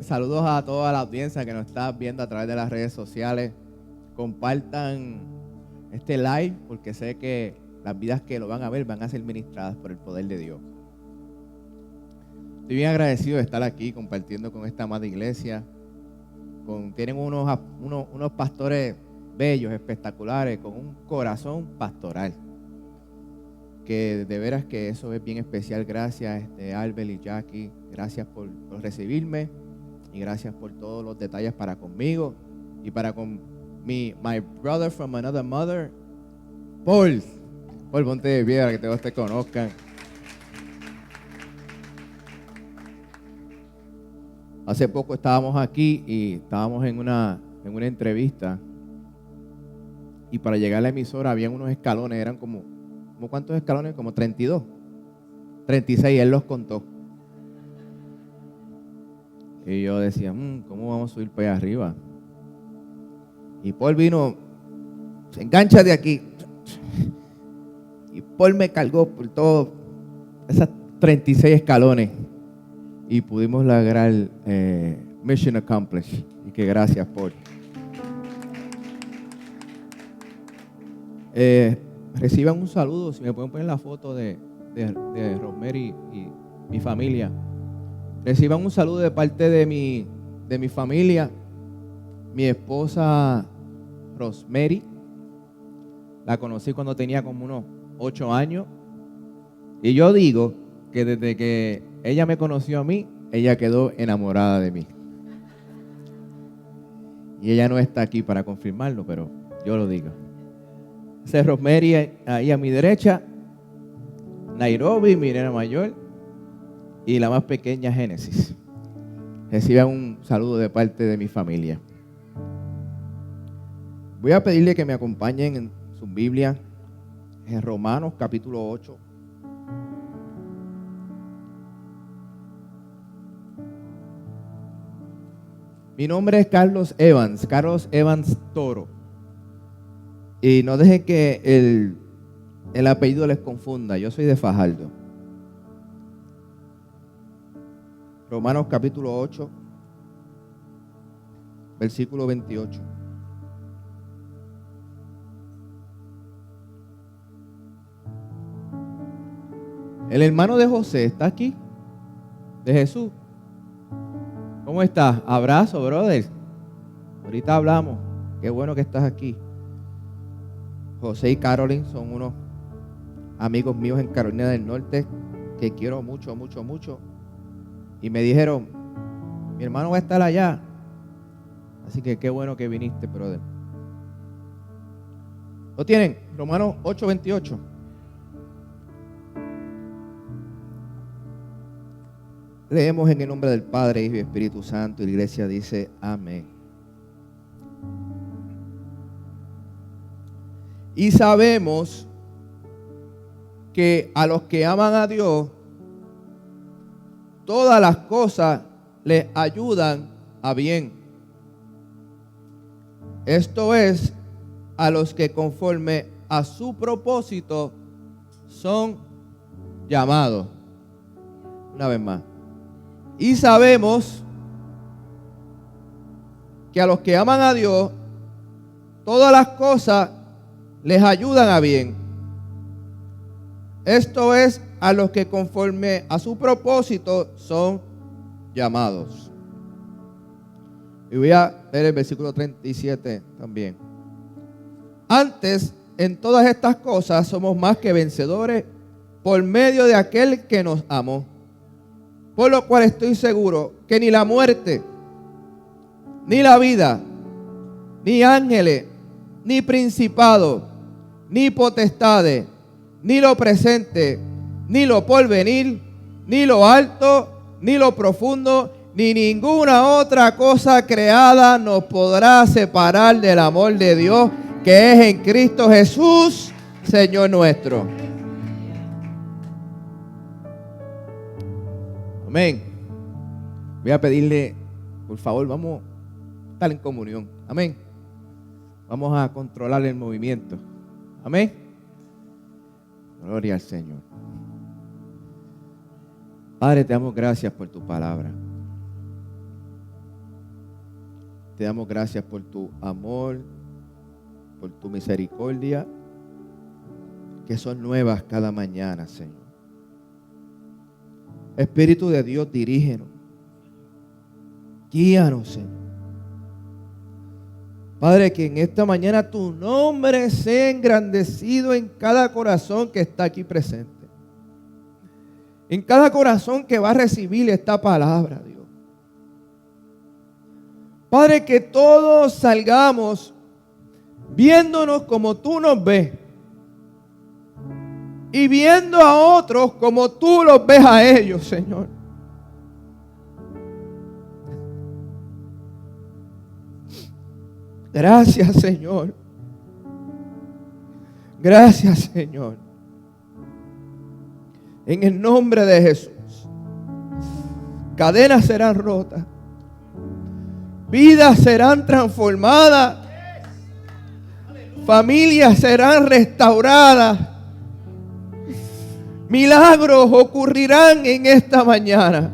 saludos a toda la audiencia que nos está viendo a través de las redes sociales. Compartan este live porque sé que las vidas que lo van a ver van a ser ministradas por el poder de Dios. Estoy bien agradecido de estar aquí compartiendo con esta amada iglesia. Tienen unos pastores bellos, espectaculares, con un corazón pastoral. Que de veras que eso es bien especial. Gracias Albert y Jackie, gracias por recibirme y gracias por todos los detalles para conmigo y para con my brother from another mother, Paul, ponte de pie para que todos te conozcan. Hace poco estábamos aquí y estábamos en una entrevista y para llegar a la emisora habían unos escalones, eran como ¿cuántos escalones? Como 32, 36, él los contó. Y yo decía, ¿cómo vamos a subir para allá arriba? Y Paul vino, se engancha de aquí. Y Paul me cargó por todos esos 36 escalones. Y pudimos lograr mission accomplished. Y que gracias, Paul. Reciban un saludo, si me pueden poner la foto de Rosemary y mi familia. Reciban un saludo de parte de mi familia. Mi esposa Rosemary, la conocí cuando tenía como unos 8 años. Y yo digo que desde que ella me conoció a mí, ella quedó enamorada de mí. Y ella no está aquí para confirmarlo, pero yo lo digo. Esa es Rosemary ahí a mi derecha, Nairobi, mi nena mayor, y la más pequeña, Génesis. Reciban un saludo de parte de mi familia. Voy a pedirle que me acompañen en su Biblia, en Romanos capítulo 8. Mi nombre es Carlos Evans Toro. Y no dejen que el apellido les confunda. Yo soy de Fajardo. Romanos capítulo 8, versículo 28. El hermano de José está aquí, de Jesús. ¿Cómo estás? Abrazo, brother. Ahorita hablamos. Qué bueno que estás aquí. José y Carolyn son unos amigos míos en Carolina del Norte que quiero mucho, mucho, mucho. Y me dijeron, mi hermano va a estar allá. Así que qué bueno que viniste, brother. ¿Lo tienen? Romanos 8:28. Leemos en el nombre del Padre, Hijo y Espíritu Santo. Y la iglesia dice, amén. Y sabemos que a los que aman a Dios, todas las cosas les ayudan a bien. Esto es, a los que conforme a su propósito son llamados. Una vez más. Y sabemos que a los que aman a Dios, todas las cosas les ayudan a bien. Esto es, a los que conforme a su propósito son llamados. Y voy a leer el versículo 37 también. Antes, en todas estas cosas somos más que vencedores por medio de aquel que nos amó. Por lo cual estoy seguro que ni la muerte, ni la vida, ni ángeles, ni principados, ni potestades, ni lo presente, ni lo porvenir, ni lo alto, ni lo profundo, ni ninguna otra cosa creada nos podrá separar del amor de Dios que es en Cristo Jesús, Señor nuestro. Amén. Voy a pedirle, por favor, vamos a estar en comunión. Amén. Vamos a controlar el movimiento. Amén. Gloria al Señor. Padre, te damos gracias por tu palabra. Te damos gracias por tu amor, por tu misericordia, que son nuevas cada mañana, Señor. Espíritu de Dios, dirígenos. Guíanos, Señor. Padre, que en esta mañana tu nombre sea engrandecido en cada corazón que está aquí presente. En cada corazón que va a recibir esta palabra, Dios. Padre, que todos salgamos viéndonos como tú nos ves. Y viendo a otros como tú los ves a ellos, Señor. Gracias, Señor. Gracias, Señor. En el nombre de Jesús. Cadenas serán rotas. Vidas serán transformadas. Familias serán restauradas. Milagros ocurrirán en esta mañana.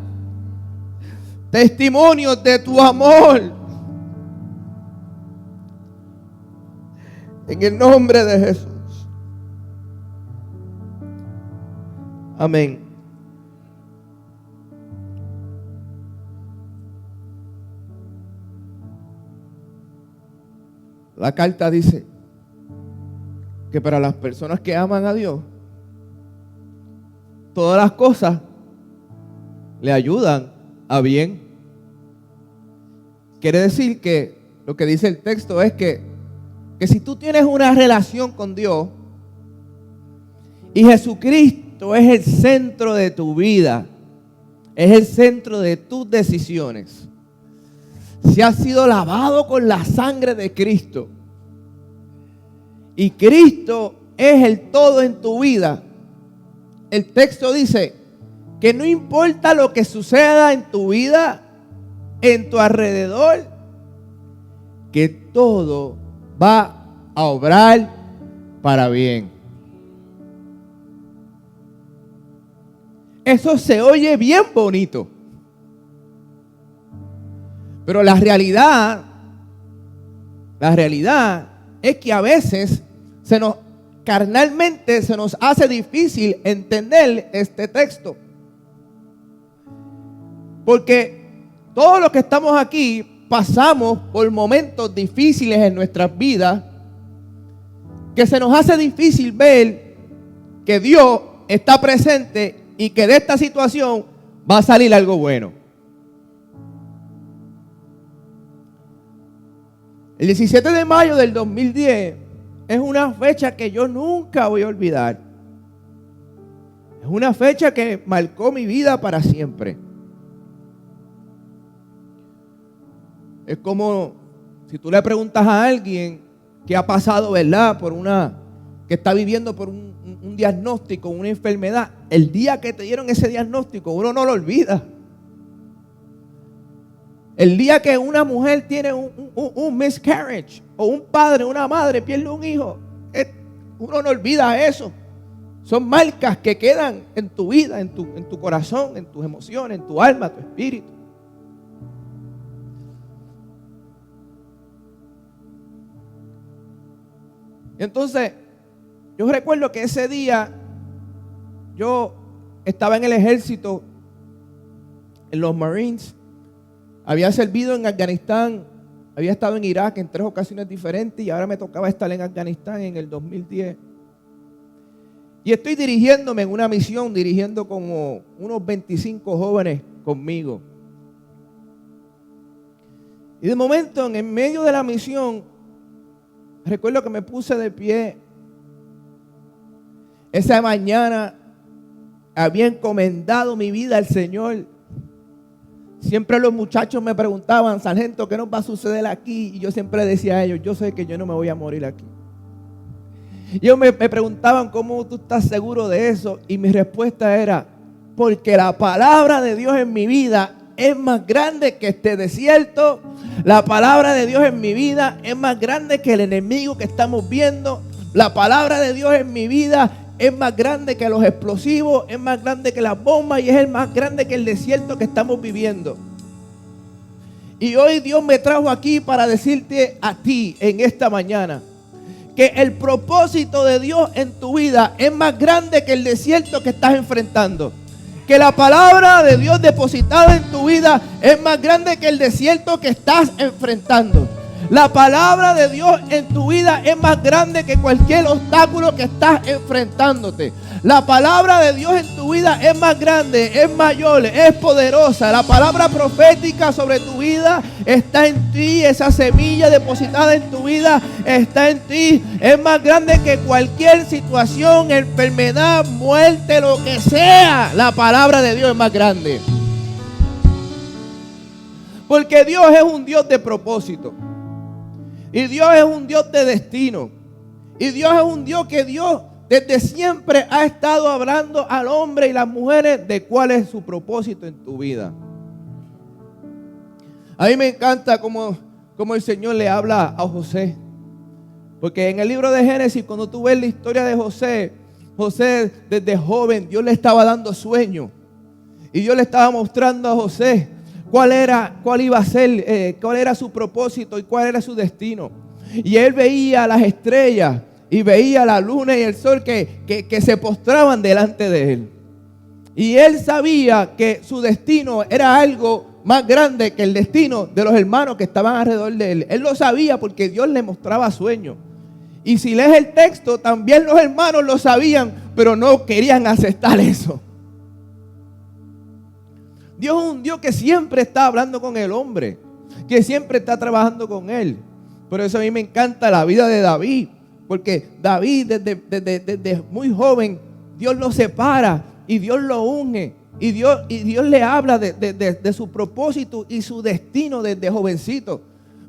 Testimonios de tu amor. En el nombre de Jesús. Amén. La carta dice que para las personas que aman a Dios, todas las cosas le ayudan a bien. Quiere decir que lo que dice el texto es que si tú tienes una relación con Dios y Jesucristo es el centro de tu vida, es el centro de tus decisiones, si has sido lavado con la sangre de Cristo y Cristo es el todo en tu vida, el texto dice que no importa lo que suceda en tu vida, en tu alrededor, que todo va a obrar para bien. Eso se oye bien bonito. Pero la realidad es que a veces carnalmente se nos hace difícil entender este texto. Porque todos los que estamos aquí pasamos por momentos difíciles en nuestras vidas, que se nos hace difícil ver que Dios está presente y que de esta situación va a salir algo bueno. El 17 de mayo del 2010 es una fecha que yo nunca voy a olvidar. Es una fecha que marcó mi vida para siempre. Es como si tú le preguntas a alguien que ha pasado, ¿verdad?, que está viviendo por un diagnóstico, una enfermedad. El día que te dieron ese diagnóstico, uno no lo olvida. El día que una mujer tiene un miscarriage, o un padre, una madre pierde un hijo, uno no olvida eso. Son marcas que quedan en tu vida, en tu corazón, en tus emociones, en tu alma, tu espíritu. Entonces, yo recuerdo que ese día yo estaba en el ejército, en los Marines. Había servido en Afganistán, había estado en Irak en 3 ocasiones diferentes y ahora me tocaba estar en Afganistán en el 2010. Y estoy dirigiéndome en una misión, dirigiendo como unos 25 jóvenes conmigo. Y de momento, en medio de la misión, recuerdo que me puse de pie. Esa mañana había encomendado mi vida al Señor. Siempre los muchachos me preguntaban, sargento, ¿qué nos va a suceder aquí? Y yo siempre decía a ellos, yo sé que yo no me voy a morir aquí. Y ellos me preguntaban, ¿cómo tú estás seguro de eso? Y mi respuesta era, porque la palabra de Dios en mi vida es más grande que este desierto. La palabra de Dios en mi vida es más grande que el enemigo que estamos viendo. La palabra de Dios en mi vida es más grande que los explosivos, es más grande que las bombas y es más grande que el desierto que estamos viviendo. Y hoy Dios me trajo aquí para decirte a ti en esta mañana que el propósito de Dios en tu vida es más grande que el desierto que estás enfrentando. Que la palabra de Dios depositada en tu vida es más grande que el desierto que estás enfrentando. La palabra de Dios en tu vida es más grande que cualquier obstáculo que estás enfrentándote. La palabra de Dios en tu vida es más grande, es mayor, es poderosa. La palabra profética sobre tu vida está en ti. Esa semilla depositada en tu vida está en ti. Es más grande que cualquier situación, enfermedad, muerte, lo que sea. La palabra de Dios es más grande. Porque Dios es un Dios de propósito. Y Dios es un Dios de destino. Y Dios es un Dios que Dios desde siempre ha estado hablando al hombre y las mujeres de cuál es su propósito en tu vida. A mí me encanta como el Señor le habla a José. Porque en el libro de Génesis, cuando tú ves la historia de José, José desde joven, Dios le estaba dando sueños. Y Dios le estaba mostrando a José cuál iba a ser, cuál era su propósito y cuál era su destino. Y él veía las estrellas y veía la luna y el sol que se postraban delante de él. Y él sabía que su destino era algo más grande que el destino de los hermanos que estaban alrededor de él. Él lo sabía porque Dios le mostraba sueños. Y si lees el texto, también los hermanos lo sabían, pero no querían aceptar eso. Dios es un Dios que siempre está hablando con el hombre, que siempre está trabajando con él. Por eso a mí me encanta la vida de David, porque David desde muy joven, Dios lo separa y Dios lo une. Y Dios le habla de su propósito y su destino desde jovencito.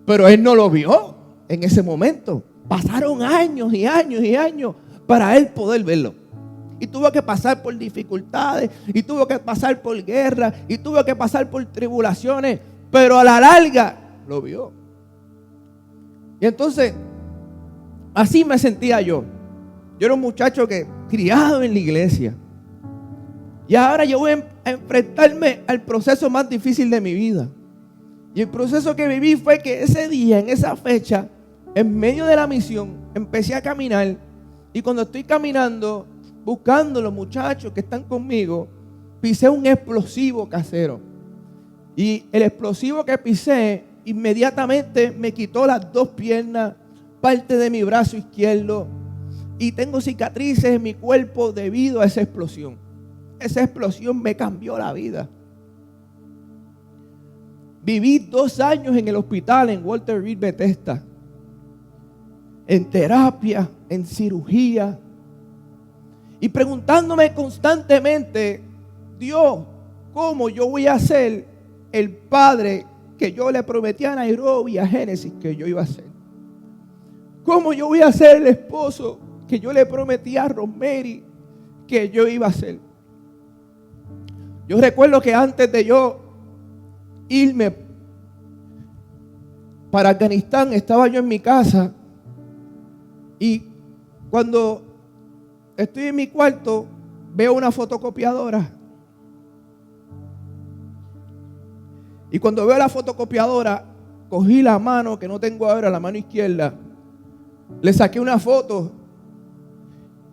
Pero él no lo vio en ese momento. Pasaron años y años y años para él poder verlo. Y tuvo que pasar por dificultades, y tuvo que pasar por guerra, y tuvo que pasar por tribulaciones, pero a la larga lo vio. Y entonces, así me sentía yo. Yo era un muchacho criado en la iglesia. Y ahora yo voy a enfrentarme al proceso más difícil de mi vida. Y el proceso que viví fue que ese día, en esa fecha, en medio de la misión, empecé a caminar. Y cuando estoy caminando, buscando los muchachos que están conmigo, pisé un explosivo casero. Y el explosivo que pisé inmediatamente me quitó las dos piernas, parte de mi brazo izquierdo, y tengo cicatrices en mi cuerpo debido a esa explosión. Esa explosión me cambió la vida. Viví 2 años en el hospital en Walter Reed Bethesda, en terapia, en cirugía, y preguntándome constantemente: Dios, ¿cómo yo voy a ser el padre que yo le prometí a Nairobi, a Génesis, que yo iba a ser? ¿Cómo yo voy a ser el esposo que yo le prometí a Rosemary que yo iba a ser? Yo recuerdo que antes de yo irme para Afganistán, estaba yo en mi casa, y cuando estoy en mi cuarto, veo una fotocopiadora. Y cuando veo la fotocopiadora, cogí la mano que no tengo ahora, la mano izquierda, le saqué una foto,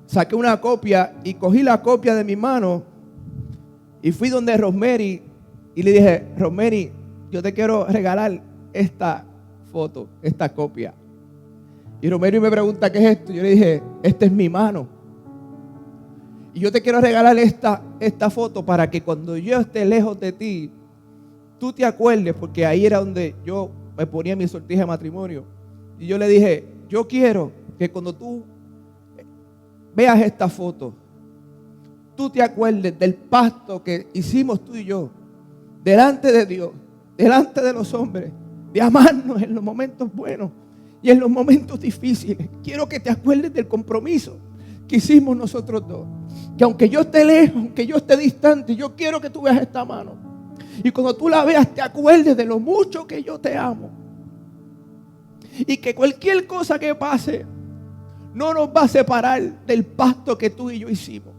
saqué una copia y cogí la copia de mi mano y fui donde Rosemary y le dije: Rosemary, yo te quiero regalar esta foto, esta copia. Y Rosemary me pregunta: ¿qué es esto? Yo le dije: esta es mi mano. Y yo te quiero regalar esta foto para que cuando yo esté lejos de ti, tú te acuerdes, porque ahí era donde yo me ponía mi sortija de matrimonio. Y yo le dije: yo quiero que cuando tú veas esta foto, tú te acuerdes del pacto que hicimos tú y yo, delante de Dios, delante de los hombres, de amarnos en los momentos buenos y en los momentos difíciles. Quiero que te acuerdes del compromiso que hicimos nosotros dos. Que aunque yo esté lejos, aunque yo esté distante, yo quiero que tú veas esta mano. Y cuando tú la veas, te acuerdes de lo mucho que yo te amo. Y que cualquier cosa que pase no nos va a separar del pacto que tú y yo hicimos.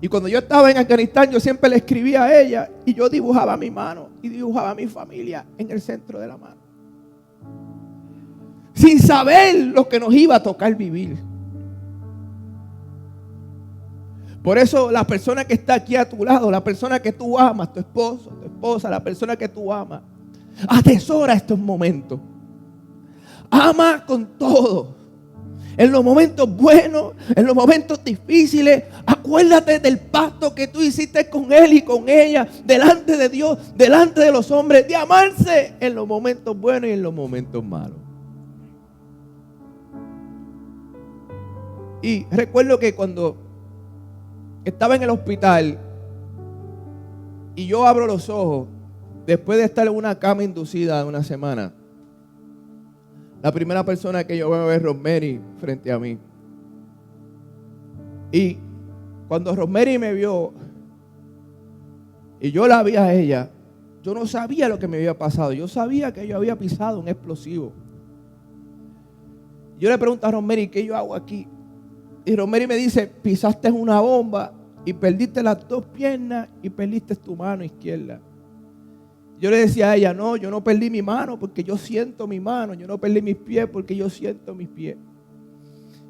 Y cuando yo estaba en Afganistán, yo siempre le escribía a ella y yo dibujaba mi mano y dibujaba a mi familia en el centro de la mano, sin saber lo que nos iba a tocar vivir. Por eso la persona que está aquí a tu lado, la persona que tú amas, tu esposo, tu esposa, la persona que tú amas, atesora estos momentos. Ama con todo. En los momentos buenos, en los momentos difíciles, acuérdate del pacto que tú hiciste con él y con ella, delante de Dios, delante de los hombres, de amarse en los momentos buenos y en los momentos malos. Y recuerdo que cuando estaba en el hospital y yo abro los ojos, después de estar en una cama inducida una semana, la primera persona que yo veo es Rosemary frente a mí. Y cuando Rosemary me vio y yo la vi a ella, yo no sabía lo que me había pasado. Yo sabía que yo había pisado un explosivo. Yo le pregunto a Rosemary, ¿qué yo hago aquí? Y Rosemary me dice, pisaste una bomba y perdiste las dos piernas y perdiste tu mano izquierda. Yo le decía a ella, no, yo no perdí mi mano porque yo siento mi mano. Yo no perdí mis pies porque yo siento mis pies.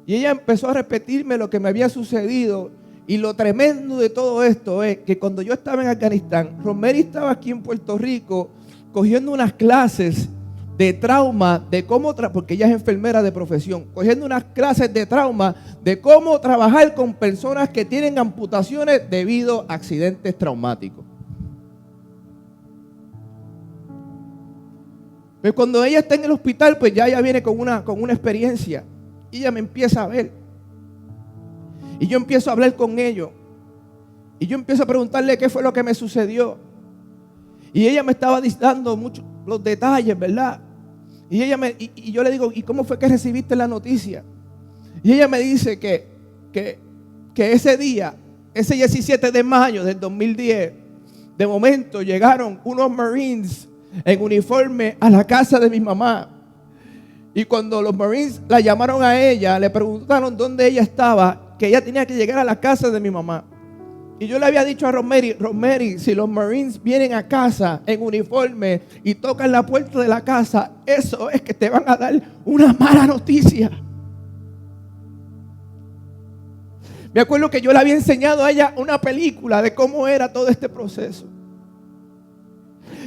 Y ella empezó a repetirme lo que me había sucedido. Y lo tremendo de todo esto es que cuando yo estaba en Afganistán, Rosemary estaba aquí en Puerto Rico cogiendo unas clases de trauma, de cómo, porque ella es enfermera de profesión, cogiendo unas clases de trauma de cómo trabajar con personas que tienen amputaciones debido a accidentes traumáticos. Pero cuando ella está en el hospital, pues ya ella viene con una experiencia. Y ella me empieza a ver. Y yo empiezo a hablar con ellos. Y yo empiezo a preguntarle qué fue lo que me sucedió. Y ella me estaba dando muchos los detalles, ¿verdad? Y yo le digo, ¿y cómo fue que recibiste la noticia? Y ella me dice que ese día, ese 17 de mayo del 2010, de momento llegaron unos Marines en uniforme a la casa de mi mamá. Y cuando los Marines la llamaron a ella, le preguntaron dónde ella estaba, que ella tenía que llegar a la casa de mi mamá. Y yo le había dicho a Rosemary, si los Marines vienen a casa en uniforme y tocan la puerta de la casa, eso es que te van a dar una mala noticia. Me acuerdo que yo le había enseñado a ella una película de cómo era todo este proceso.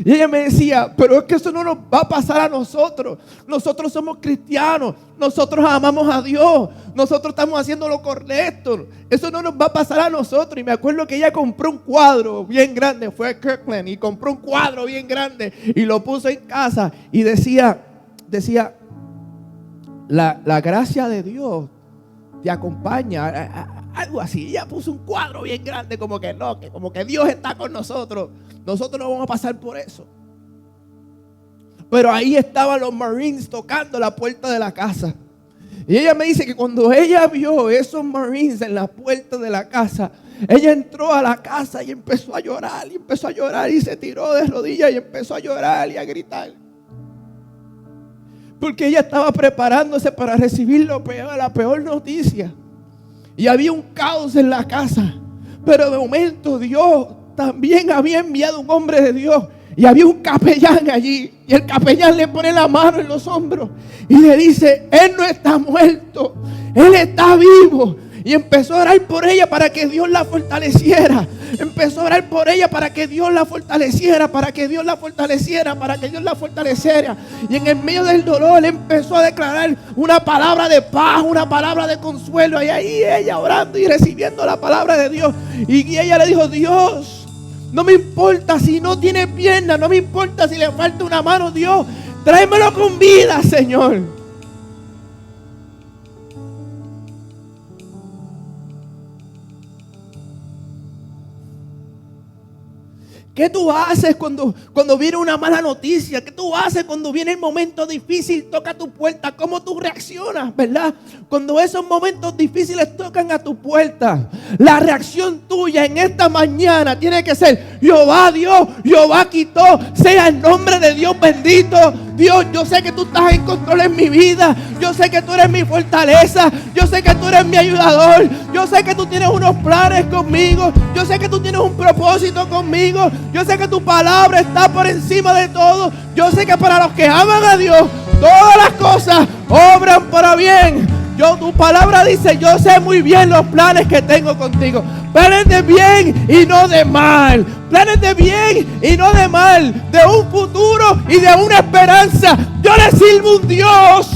Y ella me decía, pero es que eso no nos va a pasar a nosotros. Nosotros somos cristianos. Nosotros amamos a Dios. Nosotros estamos haciendo lo correcto. Eso no nos va a pasar a nosotros. Y me acuerdo que ella compró un cuadro bien grande. Fue a Kirkland y compró un cuadro bien grande. Y lo puso en casa. Y decía, la gracia de Dios te acompaña. Algo así. Ella puso un cuadro bien grande como que no, como que Dios está con nosotros. Nosotros no vamos a pasar por eso. Pero ahí estaban los Marines tocando la puerta de la casa. Y ella me dice que cuando ella vio esos Marines en la puerta de la casa, ella entró a la casa y empezó a llorar. Y empezó a llorar y se tiró de rodillas y empezó a llorar y a gritar. Porque ella estaba preparándose para recibir la peor noticia. Y había un caos en la casa. Pero de momento Dios también había enviado un hombre de Dios. Y había un capellán allí. Y el capellán le pone la mano en los hombros. Y le dice, él no está muerto. Él está vivo. Y empezó a orar por ella para que Dios la fortaleciera. Empezó a orar por ella para que Dios la fortaleciera. Para que Dios la fortaleciera. Para que Dios la fortaleciera. Y en el medio del dolor empezó a declarar una palabra de paz. Una palabra de consuelo. Y ahí ella orando y recibiendo la palabra de Dios. Y ella le dijo, Dios, no me importa si no tiene pierna. No me importa si le falta una mano. Dios, tráemelo con vida, Señor. ¿Qué tú haces cuando viene una mala noticia? ¿Qué tú haces cuando viene el momento difícil, toca tu puerta? ¿Cómo tú reaccionas, verdad? Cuando esos momentos difíciles tocan a tu puerta, la reacción tuya en esta mañana tiene que ser, Jehová Dios, Jehová quitó, sea el nombre de Dios bendito. Dios, yo sé que tú estás en control en mi vida. Yo sé que tú eres mi fortaleza. Yo sé que tú eres mi ayudador. Yo sé que tú tienes unos planes conmigo. Yo sé que tú tienes un propósito conmigo. Yo sé que tu palabra está por encima de todo. Yo sé que para los que aman a Dios, todas las cosas obran para bien. Tu palabra dice, yo sé muy bien los planes que tengo contigo. Planes de bien y no de mal. Planes de bien y no de mal. De un futuro y de una esperanza. Yo le sirvo a un Dios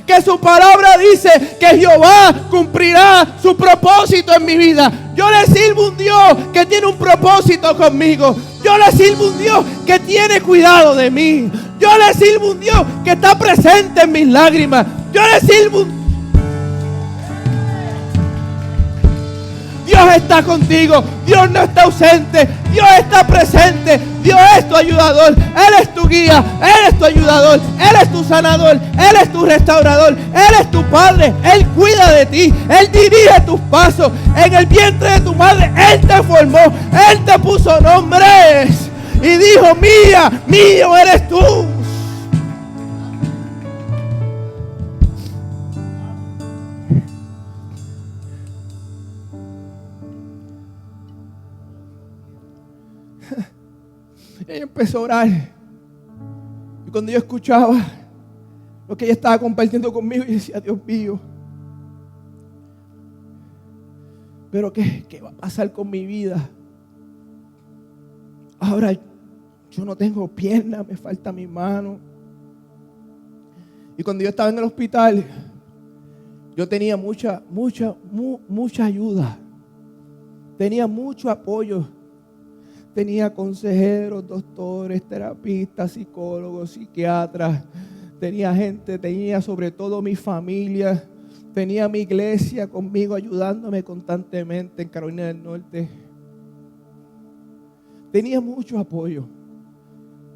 que su palabra dice que Jehová cumplirá su propósito en mi vida. Yo le sirvo a un Dios que tiene un propósito conmigo. Yo le sirvo a un Dios que tiene cuidado de mí. Yo le sirvo a un Dios que está presente en mis lágrimas. Yo le sirvo a un Dios está contigo. Dios no está ausente. Dios está presente. Dios es tu ayudador. Él es tu guía. Él es tu ayudador. Él es tu sanador. Él es tu restaurador. Él es tu padre. Él cuida de ti. Él dirige tus pasos. En el vientre de tu madre Él te formó. Él te puso nombres. Y dijo, mía, mío eres tú. Ella empezó a orar. Y cuando yo escuchaba lo que ella estaba compartiendo conmigo, yo decía, Dios mío, pero ¿qué va a pasar con mi vida? Ahora yo no tengo piernas, me falta mi mano. Y cuando yo estaba en el hospital, yo tenía mucha ayuda. Tenía mucho apoyo. Tenía consejeros, doctores, terapistas, psicólogos, psiquiatras. Tenía sobre todo mi familia. Tenía mi iglesia conmigo ayudándome constantemente en Carolina del Norte. Tenía mucho apoyo.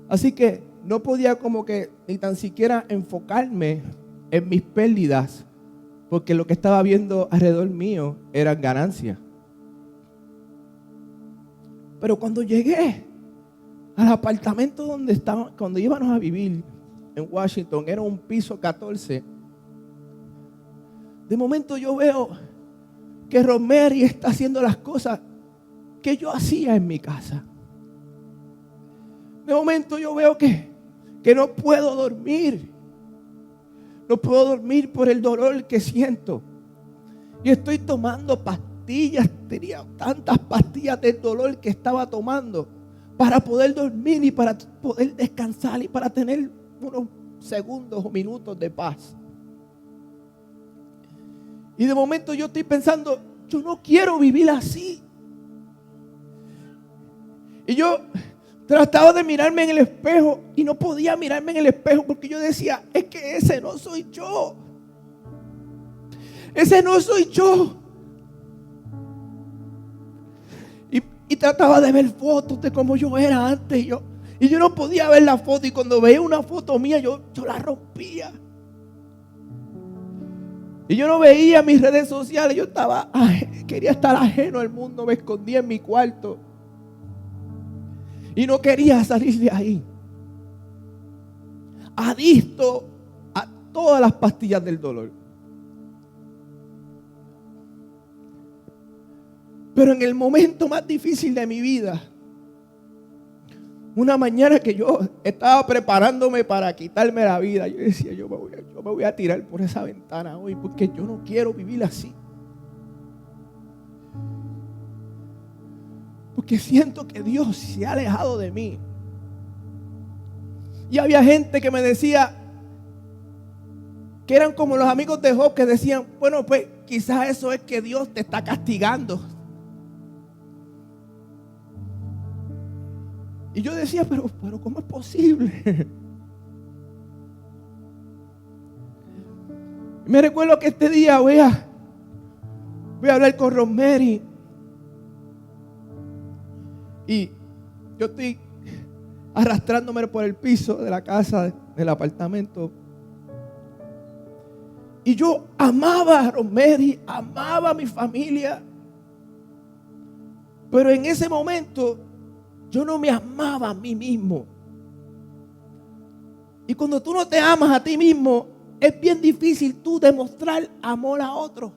Así que no podía como que ni tan siquiera enfocarme en mis pérdidas, porque lo que estaba viendo alrededor mío eran ganancias. Pero cuando llegué al apartamento donde estaba, cuando íbamos a vivir en Washington, era un piso 14. De momento yo veo que Rosemary está haciendo las cosas que yo hacía en mi casa. De momento yo veo que no puedo dormir. No puedo dormir por el dolor que siento. Y estoy tomando pastillas. Tenía tantas pastillas del dolor que estaba tomando para poder dormir y para poder descansar y para tener unos segundos o minutos de paz. Y de momento yo estoy pensando, yo no quiero vivir así. Y yo trataba de mirarme en el espejo y no podía mirarme en el espejo porque yo decía, es que ese no soy yo. Ese no soy yo. Y trataba de ver fotos de cómo yo era antes. Y yo no podía ver la foto. Y cuando veía una foto mía, yo la rompía. Y yo no veía mis redes sociales. Yo quería estar ajeno al mundo. Me escondía en mi cuarto. Y no quería salir de ahí. Adicto a todas las pastillas del dolor. Pero en el momento más difícil de mi vida, una mañana que yo estaba preparándome para quitarme la vida, yo decía, yo me voy a tirar por esa ventana hoy porque yo no quiero vivir así. Porque siento que Dios se ha alejado de mí. Y había gente que me decía, que eran como los amigos de Job que decían, bueno, pues quizás eso es que Dios te está castigando. Y yo decía, pero ¿cómo es posible? Me recuerdo que este día voy a hablar con Rosemary. Y yo estoy arrastrándome por el piso de la casa, del apartamento. Y yo amaba a Rosemary, amaba a mi familia. Pero en ese momento yo no me amaba a mí mismo. Y cuando tú no te amas a ti mismo, es bien difícil tú demostrar amor a otro.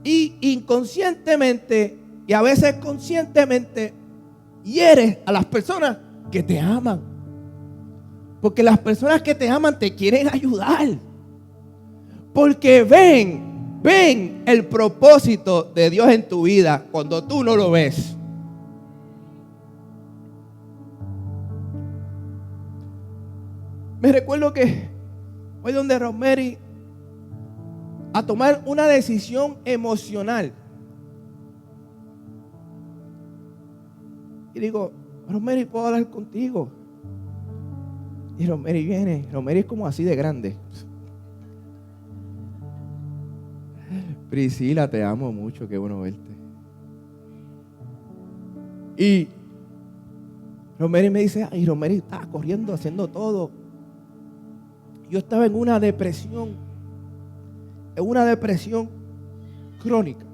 Y inconscientemente, y a veces conscientemente, hieres a las personas que te aman. Porque las personas que te aman te quieren ayudar. Porque ven el propósito de Dios en tu vida cuando tú no lo ves. Me recuerdo que voy donde Rosemary a tomar una decisión emocional. Y digo, Rosemary, ¿puedo hablar contigo? Y Rosemary viene. Rosemary es como así de grande. Priscila, te amo mucho, qué bueno verte. Y Rosemary me dice, y Rosemary estaba corriendo, haciendo todo. Yo estaba en una depresión crónica.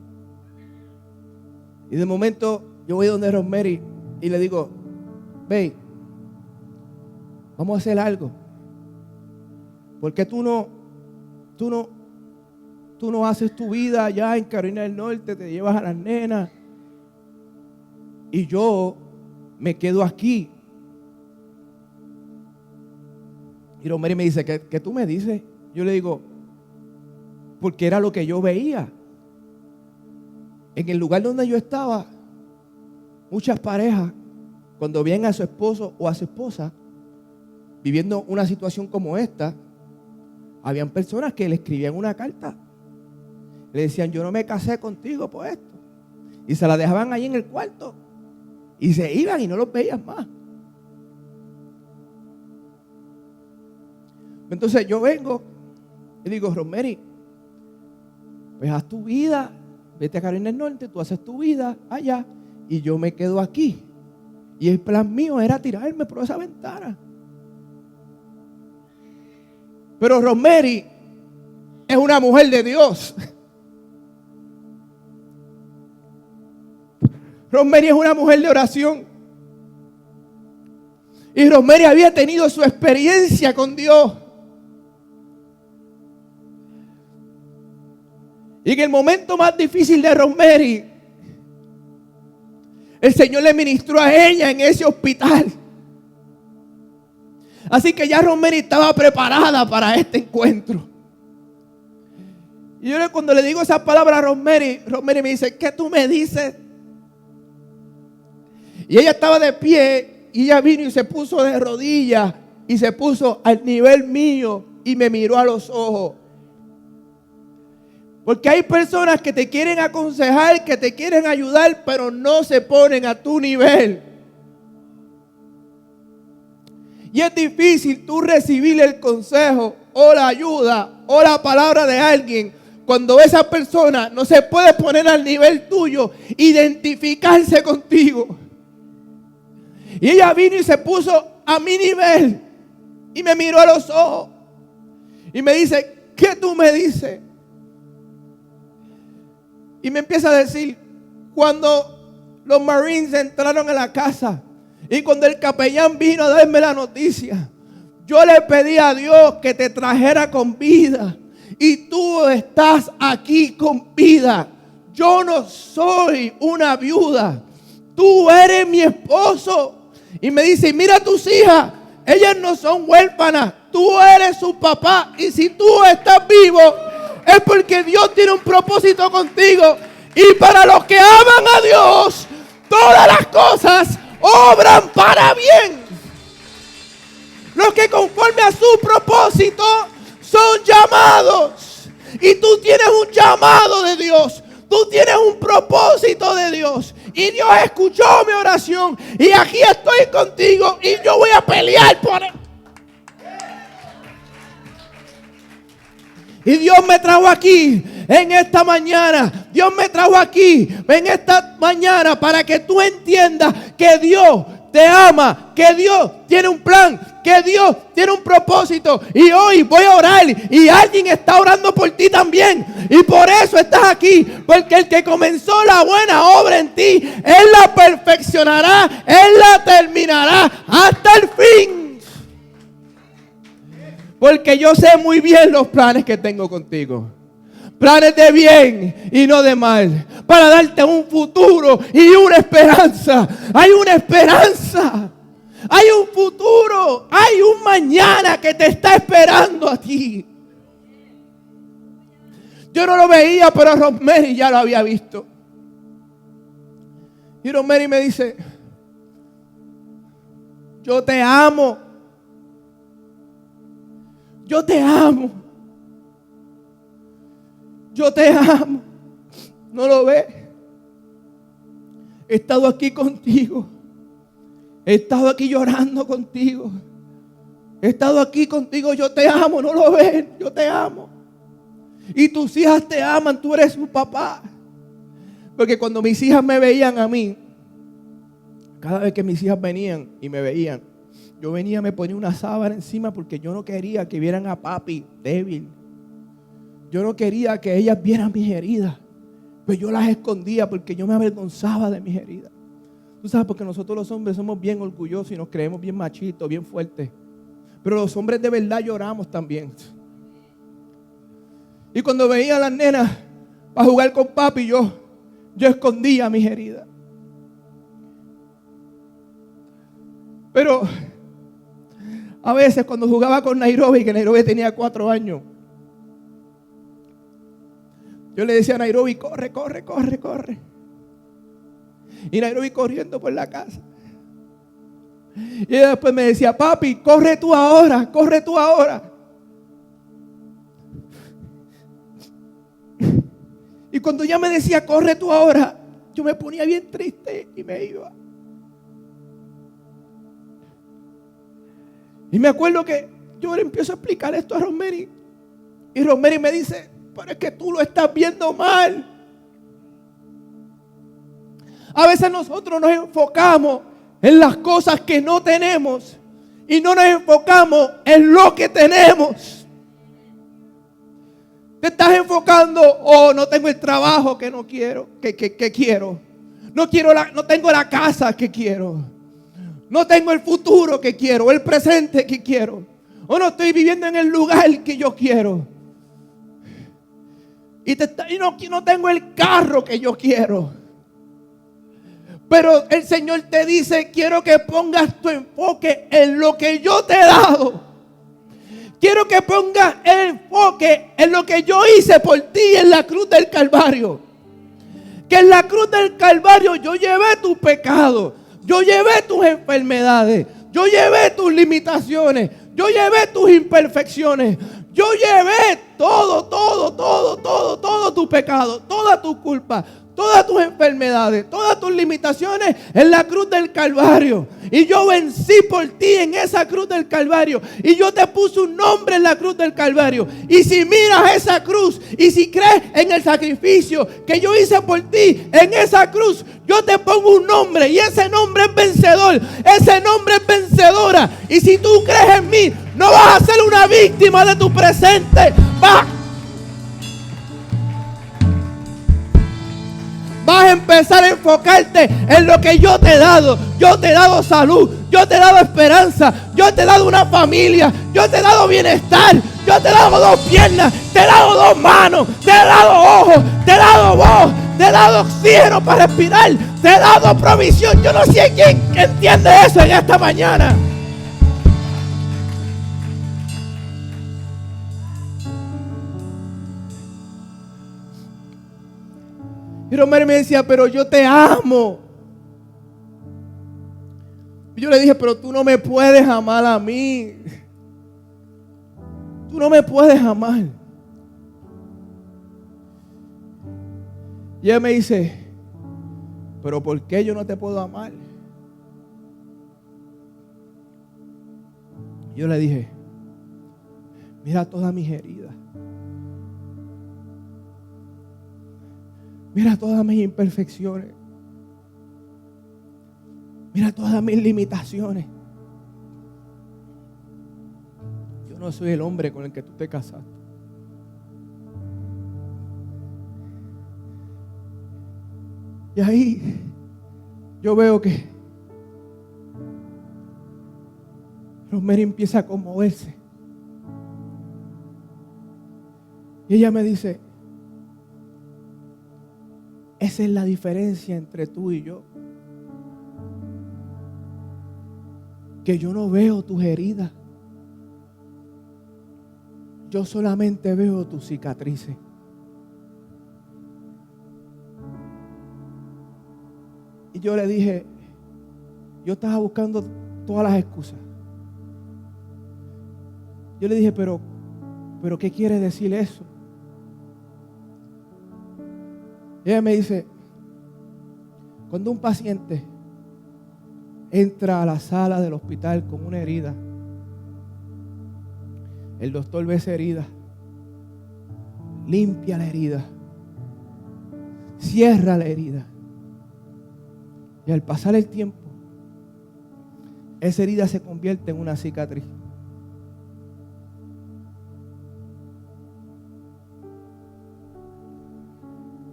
Y de momento yo voy donde Rosemary y le digo, ve, vamos a hacer algo. Porque tú no haces tu vida allá en Carolina del Norte, te llevas a las nenas y yo me quedo aquí. Y Rosemary me dice, ¿qué tú me dices? Yo le digo, porque era lo que yo veía. En el lugar donde yo estaba, muchas parejas, cuando veían a su esposo o a su esposa viviendo una situación como esta, habían personas que le escribían una carta. Le decían, yo no me casé contigo por esto. Y se la dejaban ahí en el cuarto. Y se iban y no los veían más. Entonces yo vengo y digo, Rosemary, pues haz tu vida, vete a Carolina del Norte, tú haces tu vida allá y yo me quedo aquí. Y el plan mío era tirarme por esa ventana. Pero Rosemary es una mujer de Dios. Rosemary es una mujer de oración. Y Rosemary había tenido su experiencia con Dios. Y en el momento más difícil de Rosemary, el Señor le ministró a ella en ese hospital. Así que ya Rosemary estaba preparada para este encuentro. Y yo cuando le digo esa palabra a Rosemary me dice, ¿qué tú me dices? Y ella estaba de pie y ella vino y se puso de rodillas y se puso al nivel mío y me miró a los ojos. Porque hay personas que te quieren aconsejar, que te quieren ayudar, pero no se ponen a tu nivel. Y es difícil tú recibir el consejo o la ayuda o la palabra de alguien cuando esa persona no se puede poner al nivel tuyo, identificarse contigo. Y ella vino y se puso a mi nivel y me miró a los ojos y me dice, ¿qué tú me dices? Y me empieza a decir, cuando los Marines entraron a la casa y cuando el capellán vino a darme la noticia, yo le pedí a Dios que te trajera con vida y tú estás aquí con vida. Yo no soy una viuda, tú eres mi esposo. Y me dice, mira a tus hijas, ellas no son huérfanas, tú eres su papá. Y si tú estás vivo, es porque Dios tiene un propósito contigo. Y para los que aman a Dios, todas las cosas obran para bien. Los que conforme a su propósito son llamados. Y tú tienes un llamado de Dios. Tú tienes un propósito de Dios. Y Dios escuchó mi oración. Y aquí estoy contigo. Y yo voy a pelear por él. Y Dios me trajo aquí en esta mañana. Dios me trajo aquí en esta mañana para que tú entiendas que Dios te ama, que Dios tiene un plan, que Dios tiene un propósito. Y hoy voy a orar y alguien está orando por ti también. Y por eso estás aquí. Porque el que comenzó la buena obra en ti, Él la perfeccionará, Él la terminará hasta el fin. Porque yo sé muy bien los planes que tengo contigo. Planes de bien y no de mal. Para darte un futuro y una esperanza. Hay una esperanza. Hay un futuro. Hay un mañana que te está esperando a ti. Yo no lo veía, pero Rosemary ya lo había visto. Y Rosemary me dice: yo te amo. Yo te amo. Yo te amo. ¿No lo ves? He estado aquí contigo. He estado aquí llorando contigo. He estado aquí contigo. Yo te amo. ¿No lo ves? Yo te amo. Y tus hijas te aman. Tú eres su papá. Porque cuando mis hijas me veían a mí, cada vez que mis hijas venían y me veían, yo venía, me ponía una sábana encima porque yo no quería que vieran a papi débil. Yo no quería que ellas vieran mis heridas. Pero yo las escondía porque yo me avergonzaba de mis heridas. Tú sabes, porque nosotros los hombres somos bien orgullosos y nos creemos bien machitos, bien fuertes. Pero los hombres de verdad lloramos también. Y cuando veía a las nenas para jugar con papi, yo escondía mis heridas. Pero a veces cuando jugaba con Nairobi, que Nairobi tenía 4 años, yo le decía a Nairobi: corre, corre, corre, corre. Y Nairobi corriendo por la casa. Y ella después me decía: papi, corre tú ahora, corre tú ahora. Y cuando ella me decía: corre tú ahora, yo me ponía bien triste y me iba. Y me acuerdo que yo le empiezo a explicar esto a Rosemary. Y Rosemary me dice: pero es que tú lo estás viendo mal. A veces nosotros nos enfocamos en las cosas que no tenemos y no nos enfocamos en lo que tenemos. Te estás enfocando: oh, no tengo el trabajo que no quiero, que quiero. No tengo la casa que quiero. No tengo el futuro que quiero, el presente que quiero. O no estoy viviendo en el lugar que yo quiero. Y no tengo el carro que yo quiero. Pero el Señor te dice: quiero que pongas tu enfoque en lo que yo te he dado. Quiero que pongas el enfoque en lo que yo hice por ti en la cruz del Calvario. Que en la cruz del Calvario yo llevé tus pecados. Yo llevé tus enfermedades. Yo llevé tus limitaciones. Yo llevé tus imperfecciones. Yo llevé todo tu pecado, toda tu culpa, todas tus enfermedades, todas tus limitaciones en la cruz del Calvario. Y yo vencí por ti en esa cruz del Calvario. Y yo te puse un nombre en la cruz del Calvario. Y si miras esa cruz y si crees en el sacrificio que yo hice por ti en esa cruz, yo te pongo un nombre. Y ese nombre es vencedor. Ese nombre es vencedora. Y si tú crees en mí, no vas a ser una víctima de tu presente. Vas a empezar a enfocarte en lo que yo te he dado. Yo te he dado salud. Yo te he dado esperanza. Yo te he dado una familia. Yo te he dado bienestar. Yo te he dado 2 piernas. Te he dado 2 manos. Te he dado ojos. Te he dado voz. Te he dado oxígeno para respirar. Te he dado provisión. Yo no sé quién entiende eso en esta mañana. Y Rosemary me decía: pero yo te amo. Y yo le dije: pero tú no me puedes amar a mí. Tú no me puedes amar. Y ella me dice: pero ¿por qué yo no te puedo amar? Y yo le dije: mira todas mis heridas. Mira todas mis imperfecciones. Mira todas mis limitaciones. no soy el hombre con el que tú te casaste. Y ahí yo veo que Rosemary empieza a conmoverse. Y ella me dice, esa es la diferencia entre tú y yo. Que yo no veo tus heridas. Yo solamente veo tus cicatrices. Y yo le dije, yo estaba buscando todas las excusas. Yo le dije, pero ¿qué quiere decir eso? Y ella me dice, cuando un paciente entra a la sala del hospital con una herida, el doctor ve esa herida, limpia la herida, cierra la herida. Y al pasar el tiempo, esa herida se convierte en una cicatriz.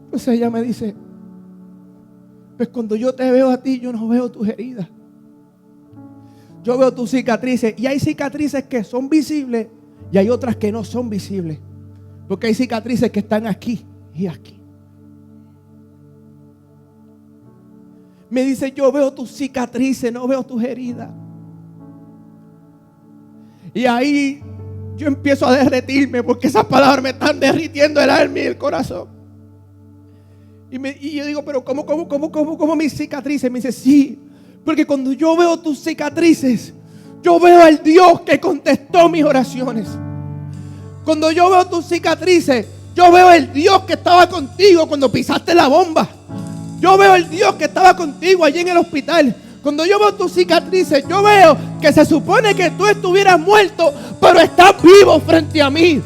Entonces ella me dice, pues cuando yo te veo a ti, yo no veo tus heridas. Yo veo tus cicatrices. Y hay cicatrices que son visibles y hay otras que no son visibles. Porque hay cicatrices que están aquí y aquí. Me dice, yo veo tus cicatrices, no veo tus heridas. Y ahí yo empiezo a derretirme porque esas palabras me están derritiendo el alma y el corazón. Y yo digo, pero ¿cómo mis cicatrices? Me dice, sí, porque cuando yo veo tus cicatrices, yo veo al Dios que contestó mis oraciones. Cuando yo veo tus cicatrices, yo veo el Dios que estaba contigo cuando pisaste la bomba. Yo veo el Dios que estaba contigo allí en el hospital. Cuando yo veo tus cicatrices, yo veo que se supone que tú estuvieras muerto, pero estás vivo frente a mí.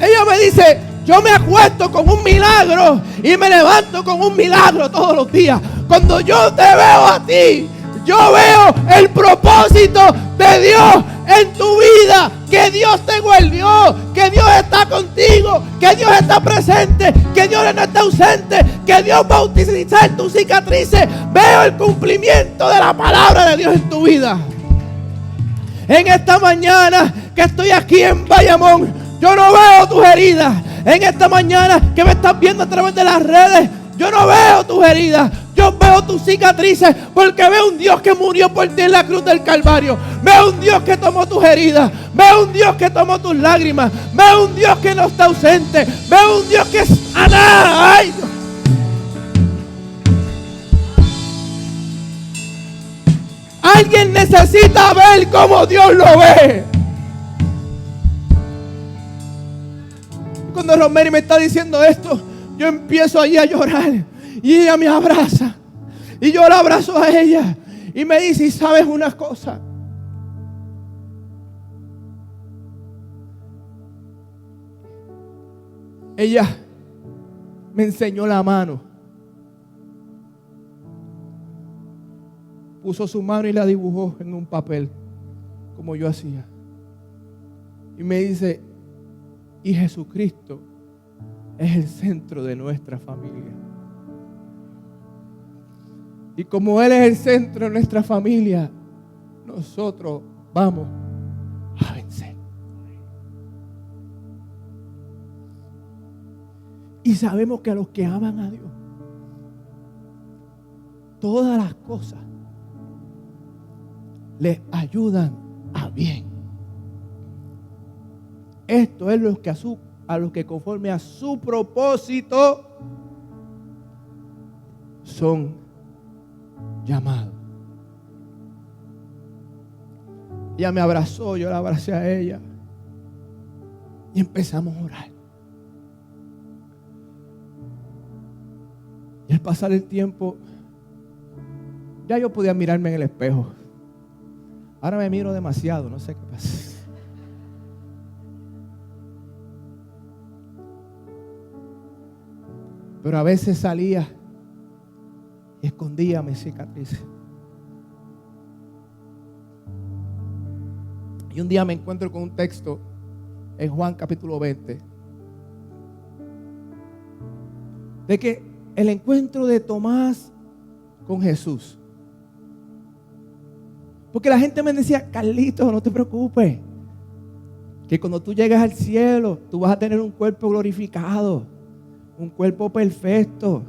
Ella me dice, yo me acuesto con un milagro y me levanto con un milagro todos los días. Cuando yo te veo a ti, yo veo el propósito de Dios en tu vida. Que Dios te guardió, que Dios está contigo, que Dios está presente, que Dios no está ausente, que Dios va a utilizar tus cicatrices. Veo el cumplimiento de la palabra de Dios en tu vida. En esta mañana que estoy aquí en Bayamón, yo no veo tus heridas. En esta mañana que me estás viendo a través de las redes, yo no veo tus heridas. Yo veo tus cicatrices porque veo un Dios que murió por ti en la cruz del Calvario. Veo un Dios que tomó tus heridas. Veo un Dios que tomó tus lágrimas. Veo un Dios que no está ausente. Veo un Dios que sana. ¡Ay! Alguien necesita ver cómo Dios lo ve. Cuando Rosemary me está diciendo esto, yo empiezo allí a llorar. Y ella me abraza. Y yo la abrazo a ella. Y me dice, ¿y sabes una cosa? Ella me enseñó la mano. Puso su mano y la dibujó en un papel, como yo hacía. Y me dice, y Jesucristo es el centro de nuestra familia. Y como Él es el centro de nuestra familia, nosotros vamos a vencer. Y sabemos que a los que aman a Dios, todas las cosas les ayudan a bien. Esto es lo que a los que conforme a su propósito son llamados. Ella me abrazó, yo la abracé a ella y empezamos a orar. Y al pasar el tiempo, ya yo podía mirarme en el espejo. Ahora me miro demasiado, no sé qué pasa. Pero a veces salía y escondía mis cicatrices. Y un día me encuentro con un texto en Juan capítulo 20 de que el encuentro de Tomás con Jesús. Porque la gente me decía: Carlitos, no te preocupes, que cuando tú llegas al cielo, tú vas a tener un cuerpo glorificado, un cuerpo perfecto,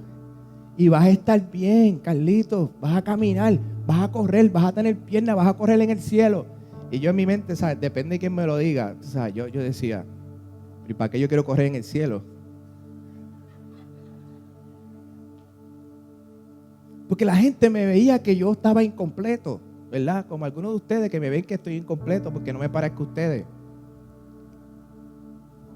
y vas a estar bien, Carlitos, vas a caminar, vas a correr, vas a tener piernas, vas a correr en el cielo. Y yo en mi mente, ¿sabes? Depende de quién me lo diga. ¿Sabes? Yo decía: ¿y para qué yo quiero correr en el cielo? Porque la gente me veía que yo estaba incompleto, ¿verdad? Como algunos de ustedes que me ven que estoy incompleto porque no me parezco a ustedes.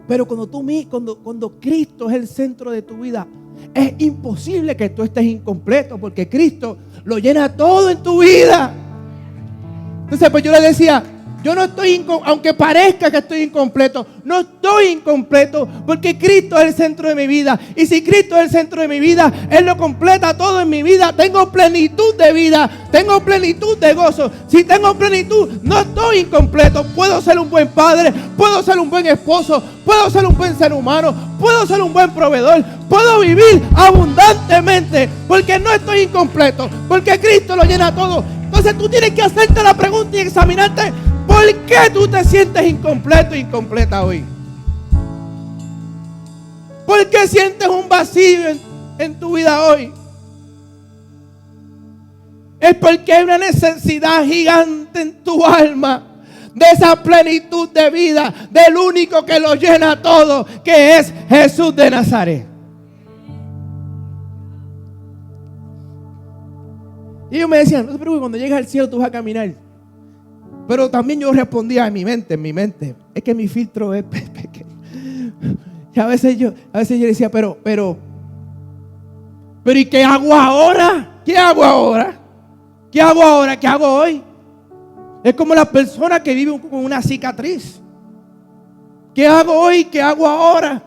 Pero cuando Cristo es el centro de tu vida, es imposible que tú estés incompleto, porque Cristo lo llena todo en tu vida. Entonces, pues yo le decía: yo no estoy, aunque parezca que estoy incompleto, no estoy incompleto, porque Cristo es el centro de mi vida. Y si Cristo es el centro de mi vida, Él lo completa todo en mi vida. Tengo plenitud de vida, tengo plenitud de gozo. Si tengo plenitud, no estoy incompleto. Puedo ser un buen padre, puedo ser un buen esposo, puedo ser un buen ser humano, puedo ser un buen proveedor, puedo vivir abundantemente, porque no estoy incompleto, porque Cristo lo llena todo. Entonces tú tienes que hacerte la pregunta y examinarte: ¿por qué tú te sientes incompleto e incompleta hoy? ¿Por qué sientes un vacío en tu vida hoy? Es porque hay una necesidad gigante en tu alma de esa plenitud de vida, del único que lo llena todo, que es Jesús de Nazaret. Y ellos me decían: no te preocupes, cuando llegues al cielo tú vas a caminar. Pero también yo respondía en mi mente, es que mi filtro es pequeño. Y a veces yo decía, pero, ¿y qué hago ahora? ¿Qué hago ahora? ¿Qué hago ahora? ¿Qué hago hoy? Es como la persona que vive con una cicatriz. ¿Qué hago hoy? ¿Qué hago ahora?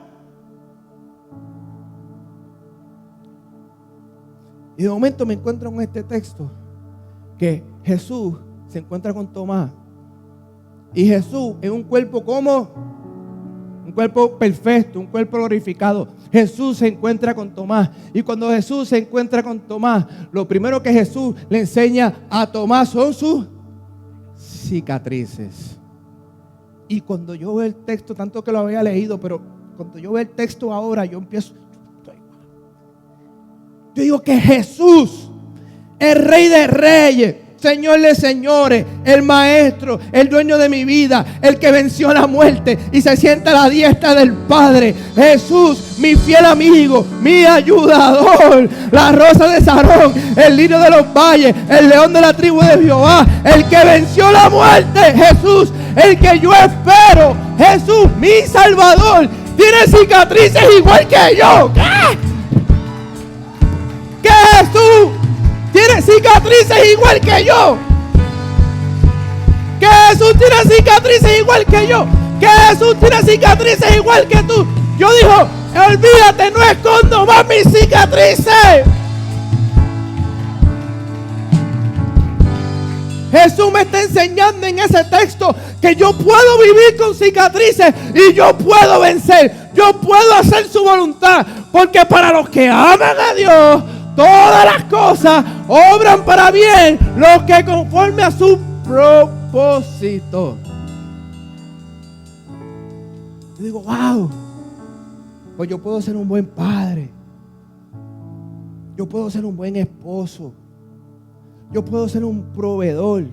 Y de momento me encuentro con este texto, que Jesús se encuentra con Tomás. Y Jesús en un cuerpo como un cuerpo perfecto, un cuerpo glorificado. Jesús se encuentra con Tomás. Y cuando Jesús se encuentra con Tomás, lo primero que Jesús le enseña a Tomás son sus cicatrices. Y cuando yo veo el texto, tanto que lo había leído, pero cuando yo veo el texto ahora, yo digo que Jesús, el Rey de Reyes, Señor de señores, el Maestro, el dueño de mi vida, el que venció la muerte y se sienta a la diestra del Padre. Jesús, mi fiel amigo, mi ayudador, la rosa de Sarón, el lirio de los valles, el león de la tribu de Jehová, el que venció la muerte. Jesús, el que yo espero. Jesús, mi Salvador, tiene cicatrices igual que yo. ¿Qué? Jesús tiene cicatrices igual que yo. Que Jesús tiene cicatrices igual que yo. Que Jesús tiene cicatrices igual que tú. Yo digo: olvídate, no escondo más mis cicatrices. Jesús me está enseñando en ese texto que yo puedo vivir con cicatrices y yo puedo vencer. Yo puedo hacer su voluntad, porque para los que aman a Dios, todas las cosas obran para bien, los que conforme a su propósito. Yo digo: wow, pues yo puedo ser un buen padre, yo puedo ser un buen esposo, yo puedo ser un proveedor,